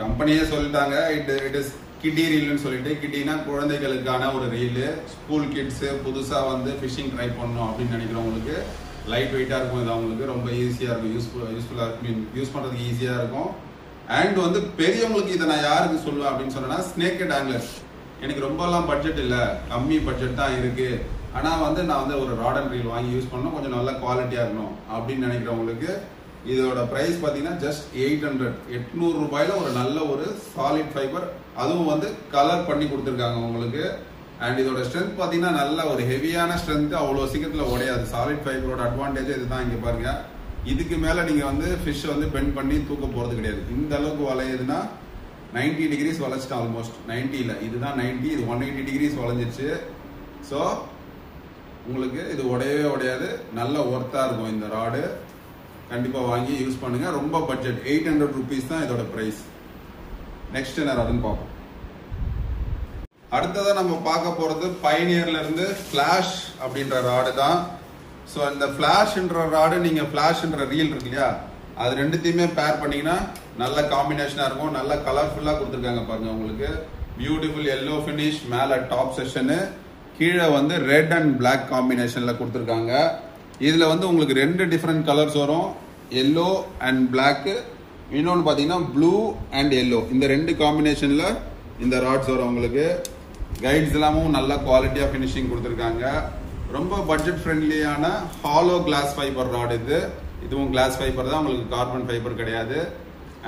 S1: கம்பெனியே சொல்லிட்டாங்க இட் இஸ் கிட்டி ரீல்னு சொல்லிட்டு. கிட்டினா குழந்தைகளுக்கான ஒரு ரீலு. ஸ்கூல் கிட்ஸ் புதுசா வந்து ஃபிஷிங் ட்ரை பண்ணணும் அப்படின்னு நினைக்கிறவங்களுக்கு லைட் வெயிட்டா இருக்கும். இது அவங்களுக்கு ரொம்ப ஈஸியா இருக்கும், யூஸ்ஃபுல்லா யூஸ் பண்றதுக்கு ஈஸியா இருக்கும். அண்ட் வந்து பெரியவங்களுக்கு இதை நான் யாருக்கு சொல்லுவேன் அப்படின்னு சொன்னா, ஸ்னேக்கட் ஆங்கிலர்ஸ். எனக்கு ரொம்ப எல்லாம் பட்ஜெட் இல்ல, கம்மி பட்ஜெட் தான் இருக்கு, ஆனா வந்து நான் வந்து ஒரு ராட் அண்ட் ரீல் வாங்கி யூஸ் பண்ணணும், கொஞ்சம் நல்ல குவாலிட்டியா இருக்கணும் அப்படின்னு நினைக்கிறவங்களுக்கு இதோட பிரைஸ் பாத்தீங்கன்னா ஜஸ்ட் 800 ரூபாயில ஒரு நல்ல ஒரு சாலிட் ஃபைபர், அதுவும் வந்து கலர் பண்ணி கொடுத்துருக்காங்க உங்களுக்கு. அண்ட் இதோட ஸ்ட்ரென்த் பாத்தீங்கன்னா நல்ல ஒரு ஹெவியான ஸ்ட்ரென்த், அவ்வளவு சீக்கிரத்துல உடையாது. சாலிட் ஃபைபரோட அட்வான்டேஜ் இதுதான். இங்க பாருங்க, இதுக்கு மேல நீங்க வந்து ஃபிஷ் வந்து பெண்ட் பண்ணி தூக்க போறது கிடையாது. இந்த அளவுக்கு வளையுதுன்னா 90 degrees வளைச்சிட்டு, ஆல்மோஸ்ட் 90 இல்ல, இதுதான் 90, இது 180 degrees வளைஞ்சிருச்சு. ஸோ உங்களுக்கு இது உடையவே உடையாது, நல்ல ஒர்த்தா இருக்கும் இந்த ராடு. கண்டிப்பா வாங்கி யூஸ் பண்ணுங்க. ரொம்ப பட்ஜெட் 800 rupees தான் இதோட பிரைஸ். நெக்ஸ்ட் என்ன ராடுன்னு பார்ப்போம். அடுத்ததா நம்ம பார்க்க போறது பைனியர்ல இருந்து ஃபிளாஷ் அப்படின்ற ராடு தான். ஸோ இந்த ஃபிளாஷ்ன்ற ராடு, நீங்க ஃபிளாஷ்ன்ற ரீல் இருக்கு இல்லையா, அது ரெண்டுத்தையுமே பேர் பண்ணீங்கன்னா நல்ல காம்பினேஷனா இருக்கும். நல்ல கலர்ஃபுல்லா கொடுத்துருக்காங்க பாருங்க. உங்களுக்கு பியூட்டிஃபுல் எல்லோ ஃபினிஷ், மேல டாப் செக்ஷனு, கீழே வந்து ரெட் அண்ட் பிளாக் காம்பினேஷன்ல கொடுத்துருக்காங்க. இதுல வந்து உங்களுக்கு 2 டிஃப்ரெண்ட் கலர்ஸ் வரும், எல்லோ அண்ட் பிளாக். இன்னொன்று பார்த்தீங்கன்னா ப்ளூ அண்ட் எல்லோ. இந்த 2 காம்பினேஷன்ல இந்த ராட்ஸ் வரும் உங்களுக்கு. கைட்ஸ் எல்லாமும் நல்ல குவாலிட்டியா ஃபினிஷிங் கொடுத்துருக்காங்க. ரொம்ப பட்ஜெட் ஃப்ரெண்ட்லியான ஹாலோ கிளாஸ் ஃபைபர் ராட் இது. இதுவும் கிளாஸ் ஃபைபர் தான், உங்களுக்கு கார்பன் ஃபைபர் கிடையாது.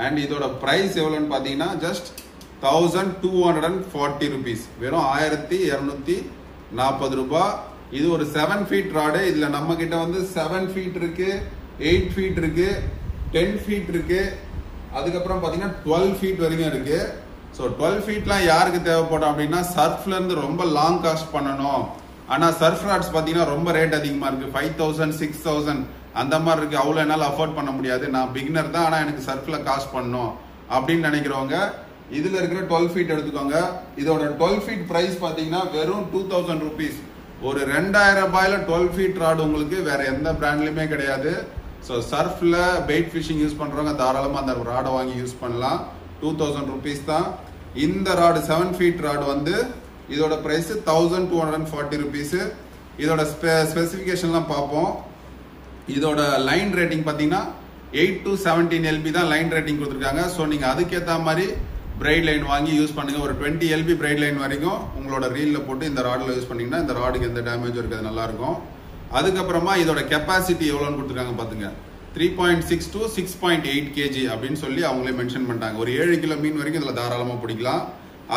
S1: அண்ட் இதோட பிரைஸ் எவ்வளோன்னு பார்த்தீங்கன்னா ஜஸ்ட் 1240 rupees, வெறும் 1240 ரூபாய். இது ஒரு 7 feet ராடு. இதுல நம்ம கிட்ட வந்து 7 feet இருக்கு, 8 feet இருக்கு, 10 feet இருக்கு, அதுக்கப்புறம் பாத்தீங்கன்னா 12 feet வரைக்கும் இருக்கு. ஸோ 12 feetலாம் யாருக்கு தேவைப்படும் அப்படின்னா, சர்ஃப்ல இருந்து ரொம்ப லாங் காஸ்ட் பண்ணணும், ஆனா சர்ஃப் ராட்ஸ் பாத்தீங்கன்னா ரொம்ப ரேட் அதிகமா இருக்கு, 5000 6000 அந்த மாதிரி இருக்கு. அவ்வளவு என்னால அஃபோர்ட் பண்ண முடியாது, நான் பிகினர் தான், ஆனா எனக்கு சர்ஃப்ல காஸ்ட் பண்ணணும் அப்படின்னு நினைக்கிறவங்க இதுல இருக்கிற 12 feet எடுத்துக்கோங்க. இதோட 12 feet பிரைஸ் பாத்தீங்கன்னா வெறும் 2000 rupees. ஒரு 2000 ரூபாயில 12 feet ராடு உங்களுக்கு வேற எந்த பிராண்ட்லயுமே கிடையாது. ஸோ சர்ஃப்ல பெயிட் ஃபிஷிங் யூஸ் பண்றவங்க தாராளமா அந்த ராடை வாங்கி யூஸ் பண்ணலாம். 2000 rupees தான். இந்த ராடு 7 feet ராடு வந்து இதோட பிரைஸ் 1240 rupees. இதோட ஸ்பெசிபிகேஷன்லாம் பார்ப்போம். இதோட லைன் ரேட்டிங் பார்த்தீங்கன்னா 8 to 17 LB தான் லைன் ரேட்டிங் கொடுத்துருக்காங்க. ஸோ நீங்க அதுக்கேற்ற மாதிரி பிரைட் லைன் வாங்கி யூஸ் பண்ணுங்க. ஒரு 20 LB பிரைட் லைன் வரைக்கும் உங்களோட ரீல்ல போட்டு இந்த ராடில் யூஸ் பண்ணீங்கன்னா இந்த ராடுக்கு எந்த டேமேஜ் இருக்காது, நல்லா இருக்கும். அதுக்கப்புறமா இதோட கெப்பாசிட்டி எவ்வளோன்னு கொடுத்துருக்காங்க பாத்துங்க, 3.6 to 6.8 kg அப்படின்னு சொல்லி அவங்களே மென்ஷன் பண்ணிட்டாங்க. ஒரு 7 கிலோ மீன் வரைக்கும் இதுல தாராளமா பிடிக்கலாம்.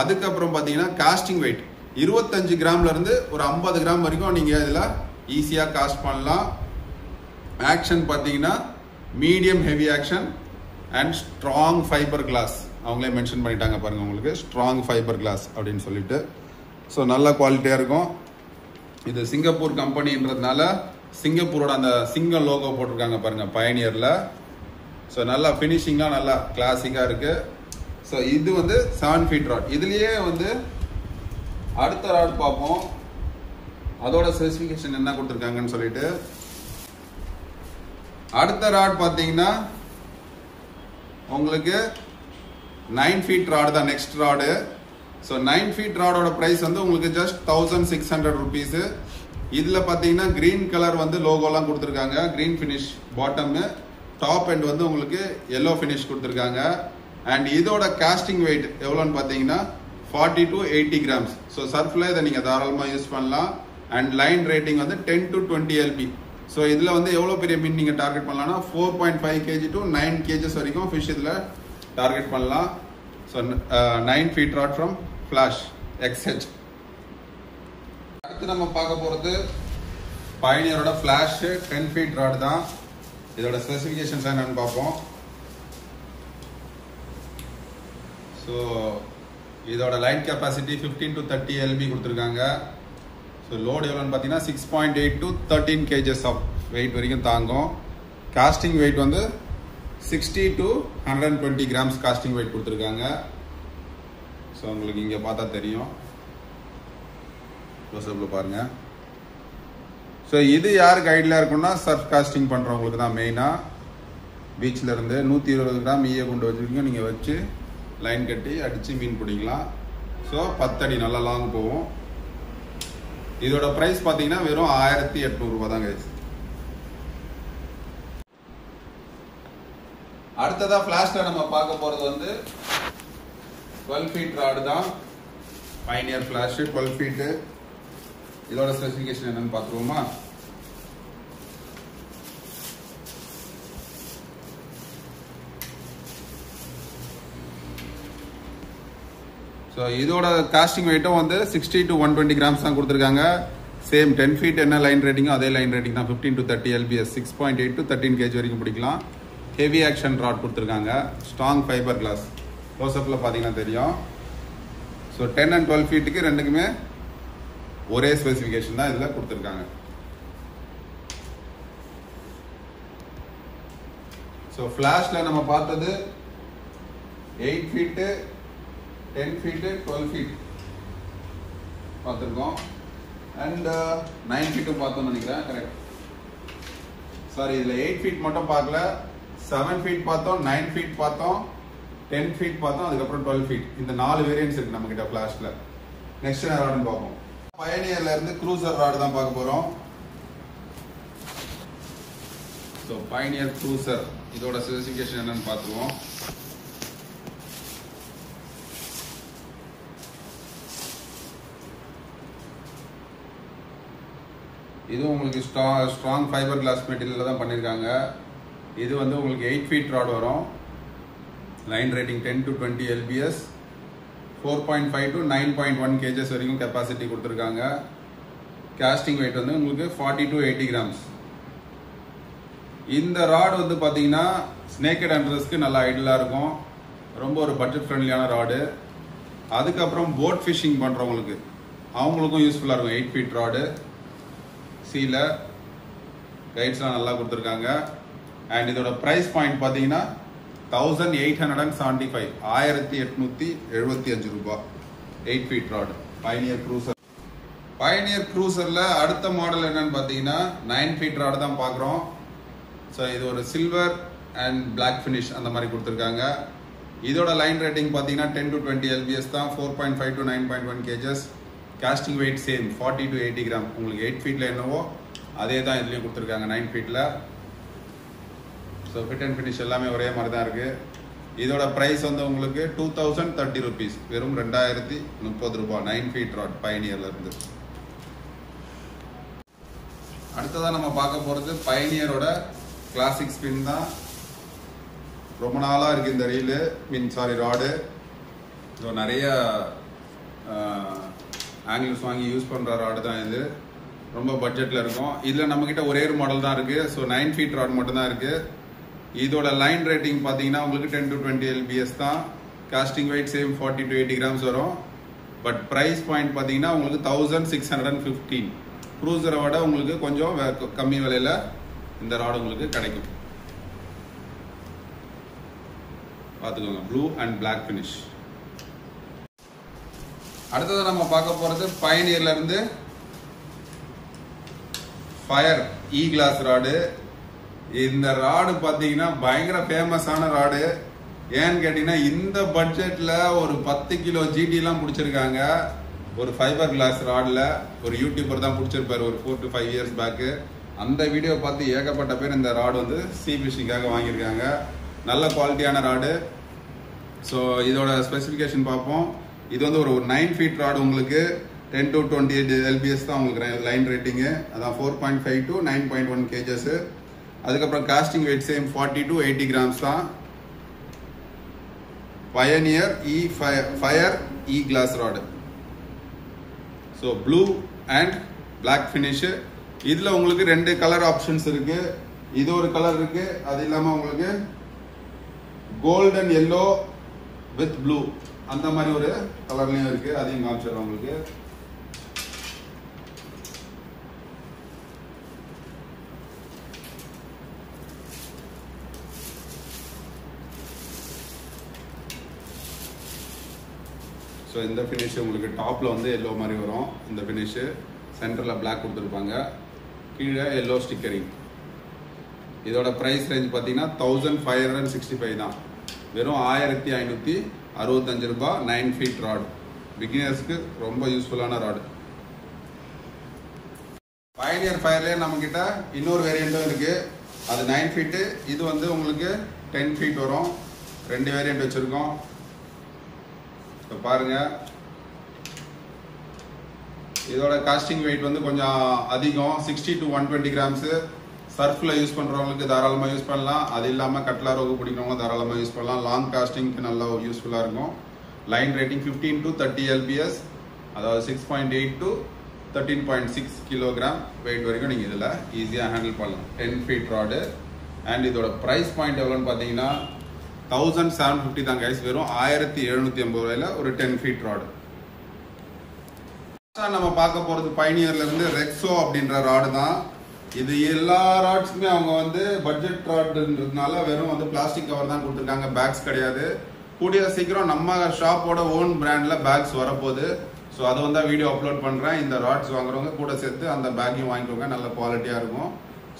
S1: அதுக்கப்புறம் பாத்தீங்கன்னா காஸ்டிங் வெயிட் 25 கிராம்ல இருந்து ஒரு 50 கிராம் வரைக்கும் நீங்க இதுல ஈஸியா காஸ்ட் பண்ணலாம். ஆக்ஷன் பாத்தீங்கன்னா medium heavy action and strong fibre class அவங்களே மென்ஷன் பண்ணிட்டாங்க பாருங்க. உங்களுக்கு ஸ்ட்ராங் ஃபைபர் கிளாஸ் அப்படின்னு சொல்லிட்டு ஸோ நல்ல குவாலிட்டியா இருக்கும். இது சிங்கப்பூர் கம்பெனின்றதுனால சிங்கப்பூரோட அந்த சிங்கம் லோகோ போட்டிருக்காங்க பாருங்க பயனியர்ல. ஸோ நல்லா ஃபினிஷிங்லாம் நல்லா கிளாசிக்கா இருக்கு. ஸோ இது வந்து 7 feet ராட். இதுலயே வந்து அடுத்த ராட் பார்ப்போம், அதோட ஸ்பெசிஃபிகேஷன் என்ன கொடுத்துருக்காங்கன்னு சொல்லிட்டு. அடுத்த ராட் பார்த்தீங்கன்னா உங்களுக்கு 9 feet ராடு தான் நெக்ஸ்ட் ராடு. ஸோ 9 feet ராடோட பிரைஸ் வந்து உங்களுக்கு ஜஸ்ட் 1600 rupees. இதுல பாத்தீங்கன்னா கிரீன் கலர் வந்து லோகோலாம் கொடுத்துருக்காங்க. Green finish bottom, top end வந்து உங்களுக்கு எல்லோ ஃபினிஷ் கொடுத்துருக்காங்க. அண்ட் இதோட காஸ்டிங் வெயிட் எவ்வளோன்னு பார்த்தீங்கன்னா 40 to 80 grams. ஸோ சர்ஃபில் இதை நீங்கள் தாராளமாக யூஸ் பண்ணலாம். அண்ட் லைன் ரேட்டிங் வந்து 10 to 20 LB. ஸோ இதில் வந்து எவ்வளோ பெரிய மீன் நீங்கள் டார்கெட் பண்ணலாம்னா 4.5 kg to 9 kgs வரைக்கும் ஃபிஷ் இதில் டார்கெட் பண்ணலாம். So 9 feet rod from Flash XH. அடுத்து நம்ம பார்க்க போகிறது பைனியரோட ஃப்ளாஷ் 10 feet rod தான். இதோட ஸ்பெசிஃபிகேஷன்ஸ் என்னன்னு பார்ப்போம். ஸோ இதோட லைட் கெப்பாசிட்டி 15 to 30 LB கொடுத்துருக்காங்க. ஸோ லோடு எவ்வளோன்னு பார்த்தீங்கன்னா 6.8 to 13 kgs ஆஃப் வெயிட் வரைக்கும் தாங்கும். காஸ்டிங் வெயிட் வந்து 60 to 120 grams காஸ்டிங் வெயிட் கொடுத்துருக்காங்க. ஸோ உங்களுக்கு இங்கே பார்த்தா தெரியும், க்ளோஸ்அப்ல பாருங்க. ஸோ இது யார் கைடில் இருக்குன்னா சர்ஃப் காஸ்டிங் பண்ணுறவங்களுக்கு தான் மெயினாக. பீச்சில் இருந்து 120 கிராம் ஈய குண்டு வச்சுருக்கீங்க, நீங்கள் வச்சு லைன் கட்டி அடித்து மீன் பிடிக்கலாம். ஸோ 10 அடி நல்லா லாங் போகும். இதோட ப்ரைஸ் பார்த்தீங்கன்னா வெறும் 1800 ரூபாய் தான் கைஸ். அடுத்ததாக ஃப்ளாஷில் நம்ம பார்க்க போகிறது வந்து 12 feet ராடு தான். Pioneer flash 12 feet. இதோட ஸ்பெசிஃபிகேஷன் என்னன்னு பார்த்துருவோமா. ஸோ இதோட காஸ்டிங் வெயிட்டும் வந்து 60 to 120 grams தான் கொடுத்துருக்காங்க. சேம் 10 feet என்ன லைன் ரேட்டிங்கோ அதே லைன் ரேட்டிங் தான். 15 to 30 LBS, 6.8 to 13 kg வரைக்கும் பிடிக்கலாம். ஹெவி ஆக்ஷன் ராட் கொடுத்துருக்காங்க. Strong fibre glass. க்ளோஸ்அப்பில் பார்த்தீங்கன்னா தெரியும். ஸோ 10 and 12 feetக்கு ரெண்டுக்குமே ஒரே ஸ்பெசிஃபிகேஷன் தான் இதில் கொடுத்துருக்காங்க. ஸோ ஃப்ளாஷில் நம்ம பார்த்தது 8 feet, 10 feet, 12 feet பார்த்துருக்கோம். அண்ட் 9 feet பார்த்தோம்னு நினைக்கிறேன். கரெக்ட். சாரி, இதில் 8 feet மட்டும் பார்க்கல. 7 feet பார்த்தோம், 9 feet பார்த்தோம், 10 feet பார்த்தோம், அதுக்கப்புறம் 12 feet. இந்த 4 வேரியன்ட்ஸ் இருக்கு நம்ம கிட்ட ஃப்ளாஷ்ல. நெக்ஸ்ட் என்ன ராடுன்னு பார்ப்போம். பைனியர்ல இருந்து க்ரூசர் ராடு தான் பார்க்க போறோம். ஸோ பைனியர் க்ரூசர் இதோட ஸ்பெசிஃபிகேஷன் என்னன்னு பார்த்துருவோம். இது உங்களுக்கு ஸ்ட்ராங் ஃபைபர் கிளாஸ் மெட்டீரியல் தான் பண்ணியிருக்காங்க. இது வந்து உங்களுக்கு 8 feet ராட் வரும். Line rating 10 to 20 LBS, 4.5 to 9.1 kgs வரைக்கும் கெப்பாசிட்டி கொடுத்துருக்காங்க. காஸ்டிங் வெயிட் வந்து உங்களுக்கு 40 to 80 grams. இந்த ராட் வந்து பார்த்தீங்கன்னா ஸ்னேக்கட் ஹண்டர்ஸ்க்கு நல்லா ஐடியலாக இருக்கும். ரொம்ப ஒரு பட்ஜெட் ஃப்ரெண்ட்லியான ராடு. அதுக்கப்புறம் போட் ஃபிஷிங் பண்ணுறவங்களுக்கு அவங்களுக்கும் யூஸ்ஃபுல்லாக இருக்கும். 8 feet ராடு. சீல கைட்ஸ்லாம் நல்லா கொடுத்துருக்காங்க. அண்ட் இதோட ப்ரைஸ் பாயிண்ட் பார்த்தீங்கன்னா 1875, 1875 ரூபாய். 8 feet ராட் பைனியர் க்ரூசர். பைனியர் க்ரூசரில் அடுத்த மாடல் என்னன்னு பார்த்தீங்கன்னா 9 feet ராடு தான் பார்க்குறோம். ஸோ இது ஒரு சில்வர் அண்ட் பிளாக் ஃபினிஷ் அந்த மாதிரி கொடுத்துருக்காங்க. இதோட லைன் ரேட்டிங் பார்த்தீங்கன்னா 10 to 20 LBS தான். 4.5 to 9.1 kgs. Casting weight same 40 to 80 grams. உங்களுக்கு 8 feetல என்னவோ அதே தான் இதுலேயும் கொடுத்துருக்காங்க 9 feetல. ஸோ ஃபிட் அண்ட் ஃபினிஷ் எல்லாமே ஒரே மாதிரி தான் இருக்கு. இதோட ப்ரைஸ் வந்து உங்களுக்கு 2030 rupees, வெறும் 2030 ரூபாய். 9 feet ராட் பைனியர்ல இருந்து. அடுத்ததான் நம்ம பார்க்க போகிறது பைனியரோட கிளாசிக் ஸ்பின் தான். ரொம்ப நாளாக இருக்குது இந்த ரீலு ராடு. ஸோ நிறைய ஆங்கிள்ஸ் வாங்கி யூஸ் பண்ணுற ராடு தான் இது. ரொம்ப பட்ஜெட்டில் இருக்கும். இதில் நம்மக்கிட்ட ஒரே ஒரு மாடல் தான் இருக்குது. ஸோ 9 feet ராட் மட்டும் தான் இருக்குது. இதோட லைன் ரேட்டிங் பார்த்தீங்கன்னா உங்களுக்கு 10 to 20 LBS தான். Casting weight same 40 to 80 grams வரும். பட் ப்ரைஸ் பாயிண்ட் பார்த்தீங்கன்னா உங்களுக்கு 1615. க்ரூசரை விட உங்களுக்கு கொஞ்சம் கம்மி விலையில் இந்த ராடு உங்களுக்கு கிடைக்கும். பார்த்துக்கோங்க, ப்ளூ அண்ட் பிளாக் ஃபினிஷ். அடுத்தது நம்ம பார்க்க போறது பைனியர்ல இருந்து ஃபயர் இ கிளாஸ் ராடு. இந்த ராடு பார்த்தீங்கன்னா பயங்கர ஃபேமஸான ராடு. ஏன்னு கேட்டீங்கன்னா இந்த பட்ஜெட்ல ஒரு 10 கிலோ ஜிடிலாம் பிடிச்சிருக்காங்க. ஒரு ஃபைபர் கிளாஸ் ராட்ல ஒரு யூடியூபர் தான் பிடிச்சிருப்பாரு ஒரு 4 to 5 years பேக்கு. அந்த வீடியோ பார்த்து ஏகப்பட்ட பேர் இந்த ராடு வந்து சீ ஃபிஷிங்காக வாங்கியிருக்காங்க. நல்ல குவாலிட்டியான ராடு. ஸோ இதோட ஸ்பெசிஃபிகேஷன் பார்ப்போம். இது வந்து ஒரு 9 feet ராடு, உங்களுக்கு 10 to 20 lbs தான் உங்களுக்கு லைன் ரேட்டிங்கு. அதான் 4.5 to 9.1 kgs. அதுக்கப்புறம் costing weight same 40 to 80 grams தான். Pioneer Fire E glass rod. So blue and black finish. இதுல உங்களுக்கு ரெண்டு கலர் ஆப்ஷன்ஸ் இருக்கு. இது ஒரு கலர் இருக்கு, அது இல்லாம உங்களுக்கு கோல்டன் yellow வித் ப்ளூ அந்த மாதிரி ஒரு கலர்லயும் இருக்கு. அதையும் காமிச்சிடுறேன் உங்களுக்கு. ஸோ இந்த ஃபினிஷ் உங்களுக்கு டாப்ல வந்து எல்லோ மாதிரி வரும். இந்த ஃபினிஷ் சென்டரில் பிளாக் கொடுத்துருப்பாங்க, கீழே எல்லோ ஸ்டிக்கரிங். இதோட ப்ரைஸ் ரேஞ்ச் பார்த்தீங்கன்னா 1565 தான். வெறும் 1565 ரூபாய். 9 feet ராட். பிகினர்ஸ்க்கு ரொம்ப யூஸ்ஃபுல்லான ராடு. பயனியர் ஃபயர்லேயே நம்ம கிட்ட இன்னொரு வேரியண்ட்டும் இருக்கு. அது 9 feet. இது வந்து உங்களுக்கு 10 feet வரும். ரெண்டு வேரியண்ட் வச்சிருக்கோம். இப்போ பாருங்க, இதோட காஸ்டிங் வெயிட் வந்து கொஞ்சம் அதிகம், 60 to 120 grams. சர்ஃப்ல யூஸ் பண்றவங்களுக்கு தாராளமாக யூஸ் பண்ணலாம். அது இல்லாமல் கட்லா ரோகு பிடிக்கிறவங்க தாராளமாக யூஸ் பண்ணலாம். லாங் காஸ்டிங்க்கு நல்லா யூஸ்ஃபுல்லாக இருக்கும். லைன் ரேட்டிங் 15 to 30 lbs, அதாவது 6.8 to 13.6 kilogram வெயிட் வரைக்கும் நீங்கள் இதில் ஈஸியாக ஹேண்டில் பண்ணலாம். 10 feet ராடு. அண்ட் இதோட ப்ரைஸ் பாயிண்ட் எவ்வளோன்னு பார்த்தீங்கன்னா 1750 தான் கைஸ். வெறும் 1750 ரூபாயில ஒரு 10 feet ராடு. நம்ம பார்க்க போறது பைனியர்ல இருந்து ரெக்ஸோ அப்படின்ற ராடு தான். இது எல்லா ராட்ஸுமே அவங்க வந்து பட்ஜெட் ராட்ன்றதுனால வெறும் வந்து பிளாஸ்டிக் கவர் தான் கொடுத்துருக்காங்க, பேக்ஸ் கிடையாது. கூடிய சீக்கிரம் நம்ம ஷாப்போட ஓன் பிராண்ட்ல பேக்ஸ் வரப்போகுது. ஸோ அதை வந்து வீடியோ அப்லோட் பண்றேன். இந்த ராட்ஸ் வாங்குறவங்க கூட சேர்த்து அந்த பேக்கையும் வாங்கிக்கோங்க, நல்ல குவாலிட்டியா இருக்கும்.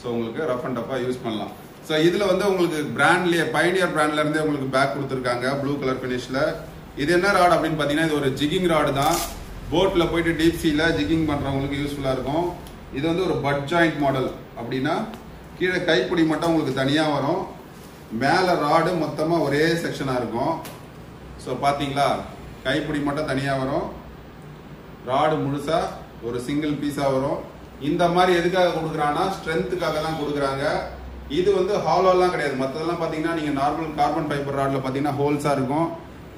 S1: ஸோ உங்களுக்கு ரஃப் அண்ட் டஃபா யூஸ் பண்ணலாம். ஸோ இதில் வந்து உங்களுக்கு பிராண்ட்லேயே பைனியர் பிராண்ட்ல இருந்தே உங்களுக்கு பேக் கொடுத்துருக்காங்க ப்ளூ கலர் ஃபினிஷ்ல. இது என்ன ராட் அப்படின்னு பார்த்தீங்கன்னா இது ஒரு ஜிகிங் ராடு தான். போட்டில் போயிட்டு டீப் சீல ஜிகிங் பண்ணுறவங்களுக்கு யூஸ்ஃபுல்லாக இருக்கும். இது வந்து ஒரு பட் ஜாயிண்ட் மாடல். அப்படின்னா கீழே கைப்பிடி மட்டும் உங்களுக்கு தனியாக வரும், மேலே ராடு மொத்தமாக ஒரே செக்ஷனாக இருக்கும். ஸோ பார்த்தீங்களா, கைப்பிடி மட்டும் தனியாக வரும், ராடு முழுசாக ஒரு சிங்கிள் பீஸாக வரும். இந்த மாதிரி எதுக்காக கொடுக்குறாங்கன்னா ஸ்ட்ரென்த்துக்காக தான் கொடுக்குறாங்க. இது வந்து ஹாலோலாம் கிடையாது. மற்றதெல்லாம் பார்த்தீங்கன்னா நீங்கள் நார்மல் கார்பன் ஃபைபர் ராடில் பார்த்தீங்கன்னா ஹோல்ஸாக இருக்கும்.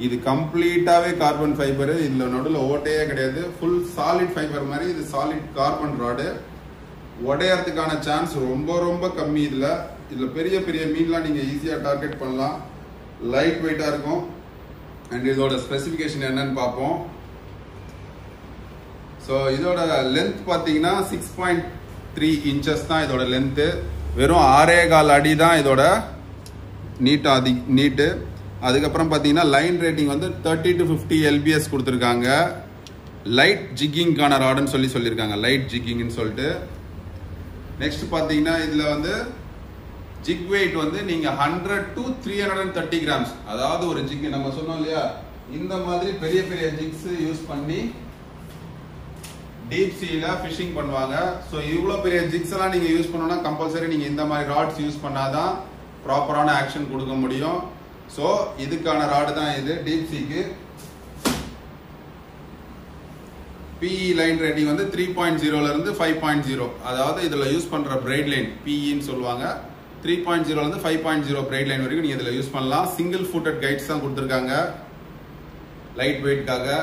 S1: இது கம்ப்ளீட்டாகவே கார்பன் ஃபைபர். இதில் நடுவில் ஓட்டையே கிடையாது. ஃபுல் சாலிட் ஃபைபர் மாதிரி இது சாலிட் கார்பன் ராடு. உடையறதுக்கான சான்ஸ் ரொம்ப ரொம்ப கம்மி. இதில் பெரிய பெரிய மீன்லாம் நீங்கள் ஈஸியாக டார்கெட் பண்ணலாம். லைட் வெயிட்டாக இருக்கும். அண்ட் இதோட ஸ்பெசிஃபிகேஷன் என்னன்னு பார்ப்போம். ஸோ இதோட லென்த் பார்த்தீங்கன்னா 6.3 inches தான் இதோட லென்த்து. வெறும் 6.25 அடி தான் இதோட நீட்டு. அதுக்கப்புறம் பார்த்தீங்கன்னா லைன் ரேட்டிங் வந்து 30 to 50 lbs கொடுத்துருக்காங்க. லைட் ஜிக்கிங்கான ராடுன்னு சொல்லியிருக்காங்க, லைட் ஜிக்கிங்னு சொல்லிட்டு. நெக்ஸ்ட் பார்த்தீங்கன்னா இதில் வந்து ஜிக் வெயிட் வந்து நீங்கள் 100 to 330 grams. அதாவது ஒரு ஜிக் நம்ம சொன்னோம் இல்லையா, இந்த மாதிரி பெரிய பெரிய ஜிக்ஸ் யூஸ் பண்ணி டீப் சீல ஃபிஷிங் பண்ணுவாங்க. ஸோ இவ்வளோ பெரிய ஜிக்ஸ் எல்லாம் நீங்கள் யூஸ் பண்ணணும்னா கம்பல்சரி நீங்கள் இந்த மாதிரி ராட்ஸ் யூஸ் பண்ணாதான் ப்ராப்பரான ஆக்ஷன் கொடுக்க முடியும். ஸோ இதுக்கான ராடு தான் இது. டீப் சீக்கு பிஇ லைன் ரேட்டிங் வந்து 3.0 இருந்து 5.0. அதாவது இதில் யூஸ் பண்ணுற பிரைட் லைன் பிஇன்னு சொல்லுவாங்க. 3.0 இருந்து 5.0 பிரைட் லைன் வரைக்கும் நீங்கள் இதில் யூஸ் பண்ணலாம். சிங்கிள் ஃபுட்டட் கைட்ஸ் தான் கொடுத்துருக்காங்க லைட் வெயிட்காக.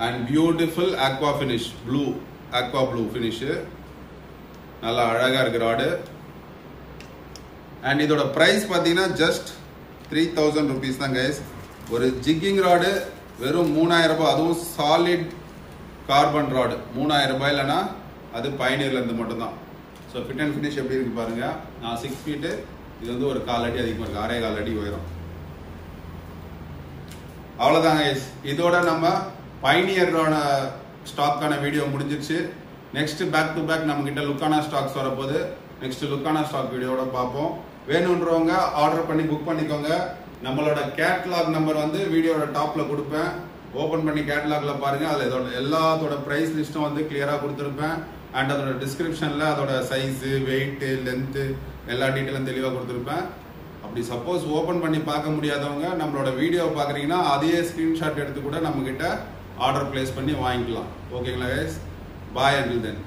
S1: And beautiful aqua finish, aqua blue finish. நல்லா அழகாக இருக்கு ராடு. அண்ட் இதோட ப்ரைஸ் பார்த்தீங்கன்னா ஜஸ்ட் 3000 rupees தான் கைஸ். ஒரு ஜிக்கிங் ராடு வெறும் 3000 ரூபாய். அதுவும் சாலிட் கார்பன் ராடு 3000 ரூபாய். இல்லைன்னா அது பைனியர்ல இருந்து மட்டும்தான். ஸோ ஃபிட் அண்ட் ஃபினிஷ் எப்படி இருக்கு பாருங்க. நான் 6 feet, இது வந்து ஒரு 4 அடி அதிகமாக இருக்கு, 6.25 அடி உயரம். அவ்வளோதாங்க கைஸ். இதோட நம்ம பைனியரோட ஸ்டாக்கான வீடியோ முடிஞ்சிருச்சு. நெக்ஸ்ட் பேக் டு பேக் நம்ம கிட்ட லுக்கானா ஸ்டாக்ஸ் வரப்போகுது. நெக்ஸ்ட் லுக்கானா ஸ்டாக் வீடியோட பார்ப்போம். வேணுன்றவங்க ஆர்டர் பண்ணி புக் பண்ணிக்கோங்க. நம்மளோட கேட்லாக் நம்பர் வந்து வீடியோட டாப்ல கொடுப்பேன். ஓப்பன் பண்ணி கேட்டலாக்ல பாருங்க. அதில் இதோட எல்லாத்தோட ப்ரைஸ் லிஸ்ட்டும் வந்து கிளியராக கொடுத்துருப்பேன். அண்ட் அதோட டிஸ்கிரிப்ஷனில் அதோட சைஸு, வெயிட்டு, லென்த்து எல்லா டீட்டெயிலும் தெளிவாக கொடுத்துருப்பேன். அப்படி சப்போஸ் ஓப்பன் பண்ணி பார்க்க முடியாதவங்க நம்மளோட வீடியோவை பார்க்குறீங்கன்னா அதையே ஸ்க்ரீன்ஷாட் எடுத்து கூட நம்மக்கிட்ட ஆர்டர் பிளேஸ் பண்ணி வாங்கிக்கலாம். ஓகேங்களா கைஸ்? பாய் அண்டில் தென்.